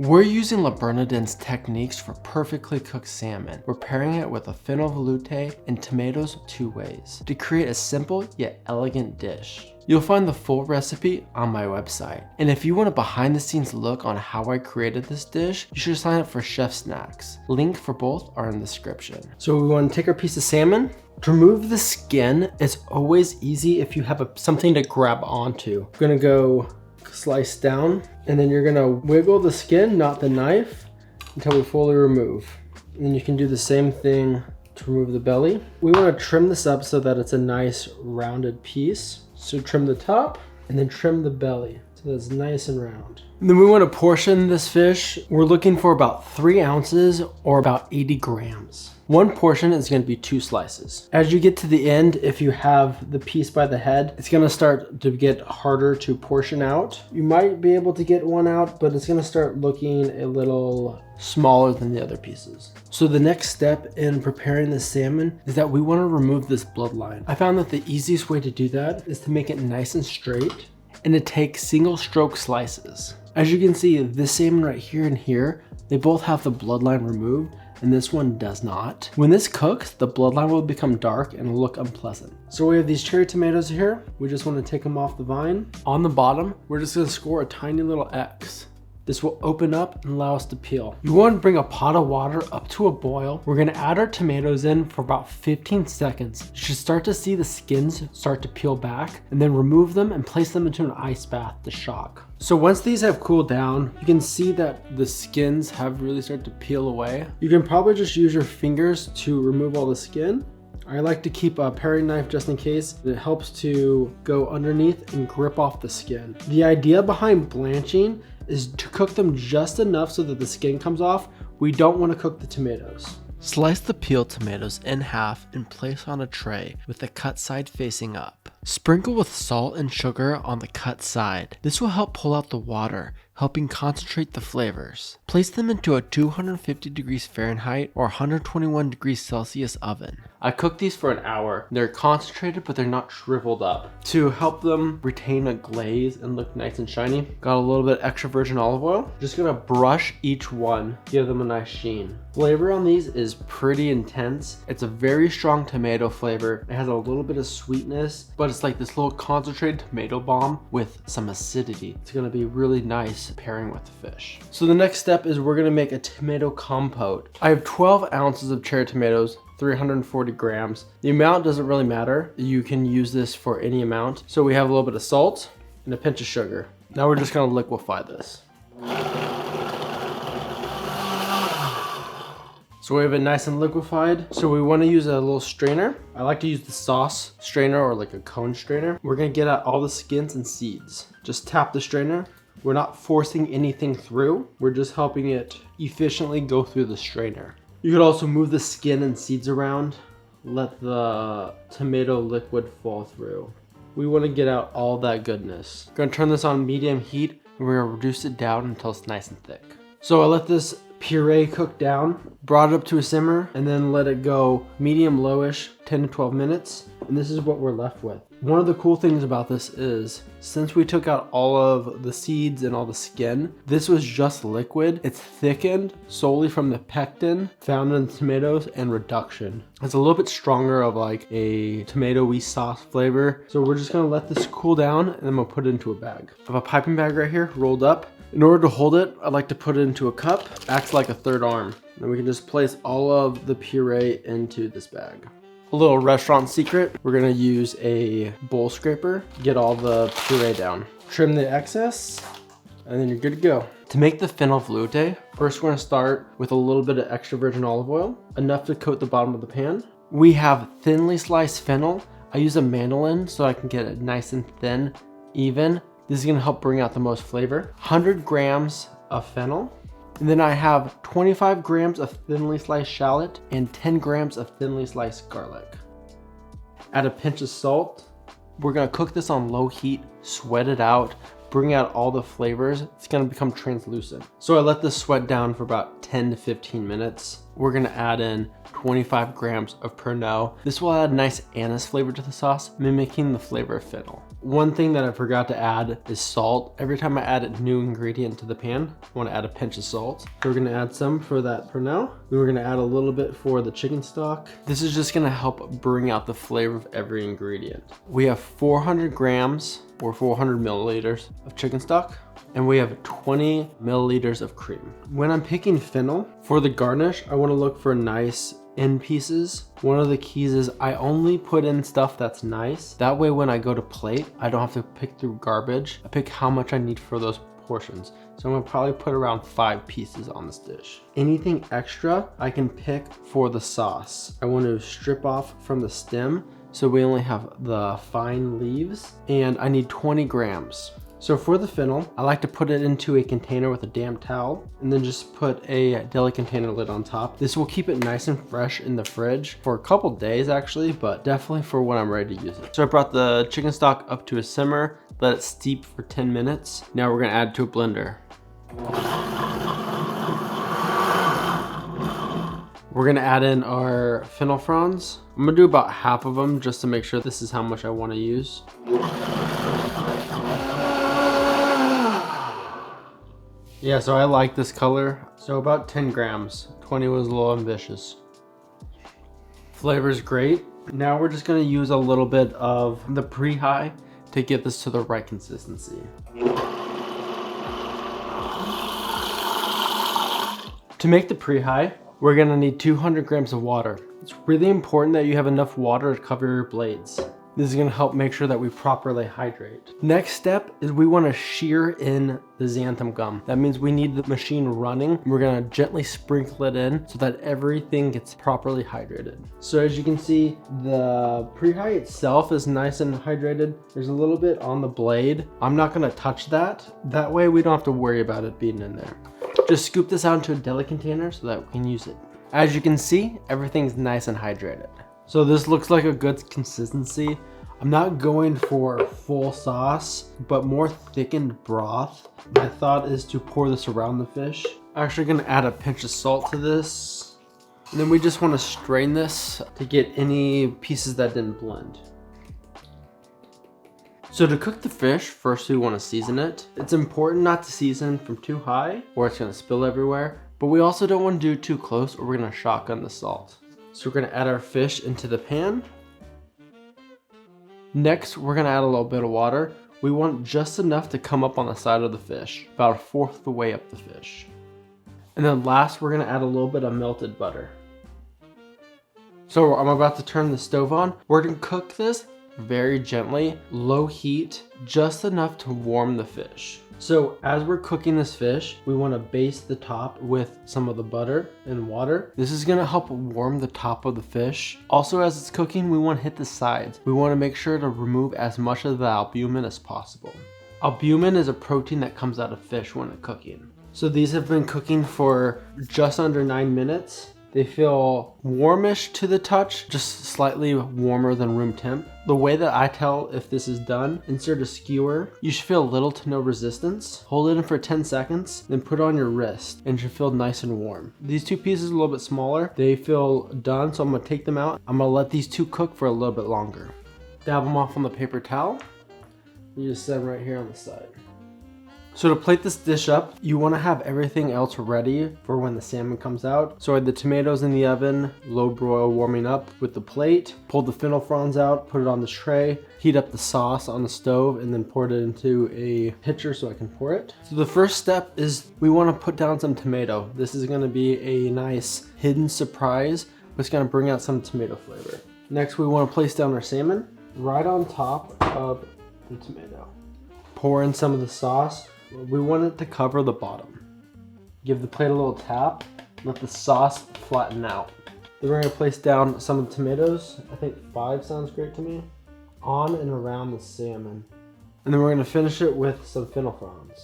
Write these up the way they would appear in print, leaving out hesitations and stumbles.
We're using Bernardin's techniques for perfectly cooked salmon. We're pairing it with a Fennel velouté and tomatoes 2 ways to create a simple yet elegant dish. You'll find the full recipe on my website. And if you want a behind the scenes look on how I created this dish, you should sign up for Chef Snacks. Link for both are in the description. So we want to take our piece of salmon. To remove the skin, it's always easy if you have something to grab onto. We're gonna go slice down, and then you're gonna wiggle the skin, not the knife, until we fully remove. And then you can do the same thing to remove the belly. We wanna trim this up so that it's a nice rounded piece. So trim the top and then trim the belly so that it's nice and round. And then we wanna portion this fish. We're looking for about 3 ounces or about 80 grams. 1 portion is gonna be 2 slices. As you get to the end, if you have the piece by the head, it's gonna start to get harder to portion out. You might be able to get 1 out, but it's gonna start looking a little smaller than the other pieces. So the next step in preparing the salmon is that we wanna remove this bloodline. I found that the easiest way to do that is to make it nice and straight and to take single stroke slices. As you can see, this salmon right here and here, they both have the bloodline removed, and this one does not. When this cooks, the bloodline will become dark and look unpleasant. So we have these cherry tomatoes here. We just want to take them off the vine. On the bottom, we're just gonna score a tiny little X. This will open up and allow us to peel. You want to bring a pot of water up to a boil. We're gonna add our tomatoes in for about 15 seconds. You should start to see the skins start to peel back, and then remove them and place them into an ice bath to shock. So once these have cooled down, you can see that the skins have really started to peel away. You can probably just use your fingers to remove all the skin. I like to keep a paring knife just in case. It helps to go underneath and grip off the skin. The idea behind blanching is to cook them just enough so that the skin comes off. We don't want to cook the tomatoes. Slice the peeled tomatoes in half and place on a tray with the cut side facing up. Sprinkle with salt and sugar on the cut side. This will help pull out the water, helping concentrate the flavors. Place them into a 250 degrees Fahrenheit or 121 degrees Celsius oven. I cooked these for an hour. They're concentrated, but they're not shriveled up. To help them retain a glaze and look nice and shiny, got a little bit extra virgin olive oil. Just gonna brush each one, give them a nice sheen. Flavor on these is pretty intense. It's a very strong tomato flavor. It has a little bit of sweetness, but it's like this little concentrated tomato bomb with some acidity. It's gonna be really nice pairing with the fish. So the next step is we're gonna make a tomato compote. I have 12 ounces of cherry tomatoes, 340 grams. The amount doesn't really matter. You can use this for any amount. So we have a little bit of salt and a pinch of sugar. Now we're just gonna liquefy this. So we have it nice and liquefied. So we want to use a little strainer. I like to use the sauce strainer or like a cone strainer. We're gonna get out all the skins and seeds. Just tap the strainer. We're not forcing anything through. We're just helping it efficiently go through the strainer. You could also move the skin and seeds around. Let the tomato liquid fall through. We want to get out all that goodness. We're gonna turn this on medium heat and we're gonna reduce it down until it's nice and thick. So I let this puree cook down, brought it up to a simmer, and then let it go medium lowish, 10 to 12 minutes. And this is what we're left with. One of the cool things about this is, since we took out all of the seeds and all the skin, this was just liquid. It's thickened solely from the pectin found in the tomatoes and reduction. It's a little bit stronger of like a tomatoey sauce flavor. So we're just gonna let this cool down and then we'll put it into a bag. I have a piping bag right here rolled up. In order to hold it, I like to put it into a cup. Acts like a third arm. Then we can just place all of the puree into this bag. A little restaurant secret, we're gonna use a bowl scraper, get all the puree down. Trim the excess, and then you're good to go. To make the Fennel velouté, first we're gonna start with a little bit of extra virgin olive oil, enough to coat the bottom of the pan. We have thinly sliced fennel. I use a mandolin so I can get it nice and thin, even. This is gonna help bring out the most flavor. 100 grams of fennel. And then I have 25 grams of thinly sliced shallot and 10 grams of thinly sliced garlic. Add a pinch of salt. We're gonna cook this on low heat, sweat it out, bring out all the flavors. It's gonna become translucent. So I let this sweat down for about 10 to 15 minutes. We're gonna add in 25 grams of Pernod. This will add nice anise flavor to the sauce, mimicking the flavor of fennel. One thing that I forgot to add is salt. Every time I add a new ingredient to the pan, I want to add a pinch of salt. So we're gonna add some for that for now. Then we're gonna add a little bit for the chicken stock. This is just gonna help bring out the flavor of every ingredient. We have 400 grams or 400 milliliters of chicken stock, and we have 20 milliliters of cream. When I'm picking fennel, for the garnish, I wanna look for nice end pieces. One of the keys is I only put in stuff that's nice. That way when I go to plate, I don't have to pick through garbage. I pick how much I need for those portions. So I'm gonna probably put around 5 pieces on this dish. Anything extra, I can pick for the sauce. I want to strip off from the stem, so we only have the fine leaves, and I need 20 grams. So for the fennel, I like to put it into a container with a damp towel and then just put a deli container lid on top. This will keep it nice and fresh in the fridge for a couple days actually, but definitely for when I'm ready to use it. So I brought the chicken stock up to a simmer, let it steep for 10 minutes. Now we're gonna add to a blender. We're gonna add in our fennel fronds. I'm gonna do about half of them just to make sure this is how much I wanna use. Yeah, so I like this color. So about 10 grams. 20 was a little ambitious. Flavor's great. Now we're just gonna use a little bit of the pre-high to get this to the right consistency. To make the pre-high, we're gonna need 200 grams of water. It's really important that you have enough water to cover your blades. This is gonna help make sure that we properly hydrate. Next step is we wanna shear in the xanthan gum. That means we need the machine running. We're gonna gently sprinkle it in so that everything gets properly hydrated. So as you can see, the pre-high itself is nice and hydrated. There's a little bit on the blade. I'm not gonna touch that. That way we don't have to worry about it being in there. Just scoop this out into a deli container so that we can use it. As you can see, everything's nice and hydrated. So this looks like a good consistency. I'm not going for full sauce, but more thickened broth. My thought is to pour this around the fish. I'm actually gonna add a pinch of salt to this. And then we just wanna strain this to get any pieces that didn't blend. So to cook the fish, first we wanna season it. It's important not to season from too high or it's gonna spill everywhere, but we also don't wanna do too close or we're gonna shotgun the salt. So we're gonna add our fish into the pan. Next, we're gonna add a little bit of water. We want just enough to come up on the side of the fish, about 1/4 of the way up the fish. And then last, we're gonna add a little bit of melted butter. So I'm about to turn the stove on. We're gonna cook this very gently, low heat, just enough to warm the fish. So as we're cooking this fish, we want to baste the top with some of the butter and water. This is going to help warm the top of the fish. Also, as it's cooking, we want to hit the sides. We want to make sure to remove as much of the albumin as possible. Albumin is a protein that comes out of fish when it's cooking. So these have been cooking for just under 9 minutes. They feel warmish to the touch, just slightly warmer than room temp. The way that I tell if this is done, insert a skewer. You should feel little to no resistance. Hold it in for 10 seconds, then put it on your wrist and it should feel nice and warm. These two pieces are a little bit smaller. They feel done, so I'm gonna take them out. I'm gonna let these two cook for a little bit longer. Dab them off on the paper towel. You just set them right here on the side. So to plate this dish up, you want to have everything else ready for when the salmon comes out. So I had the tomatoes in the oven, low broil warming up with the plate, pulled the fennel fronds out, put it on the tray, heat up the sauce on the stove, and then poured it into a pitcher so I can pour it. So the first step is we want to put down some tomato. This is going to be a nice hidden surprise, but it's going to bring out some tomato flavor. Next, we want to place down our salmon right on top of the tomato. Pour in some of the sauce. We want it to cover the bottom. Give the plate a little tap, let the sauce flatten out. Then we're gonna place down some of the tomatoes. I think 5 sounds great to me. On and around the salmon. And then we're gonna finish it with some fennel fronds.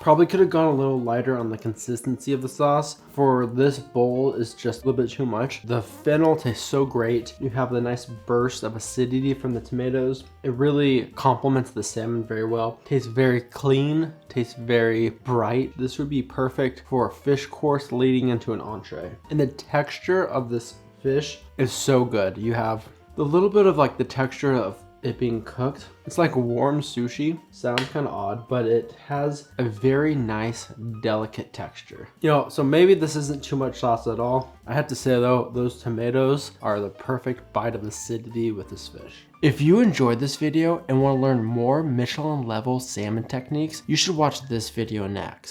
Probably could have gone a little lighter on the consistency of the sauce. For this bowl is just a little bit too much. The fennel tastes so great. You have the nice burst of acidity from the tomatoes. It really complements the salmon very well. Tastes very clean, tastes very bright. This would be perfect for a fish course leading into an entree. And the texture of this fish is so good. You have a little bit of like the texture of it being cooked. It's like warm sushi. Sounds kind of odd, but it has a very nice, delicate texture. You know, so maybe this isn't too much sauce at all. I have to say though, those tomatoes are the perfect bite of acidity with this fish. If you enjoyed this video and want to learn more Michelin level salmon techniques, you should watch this video next.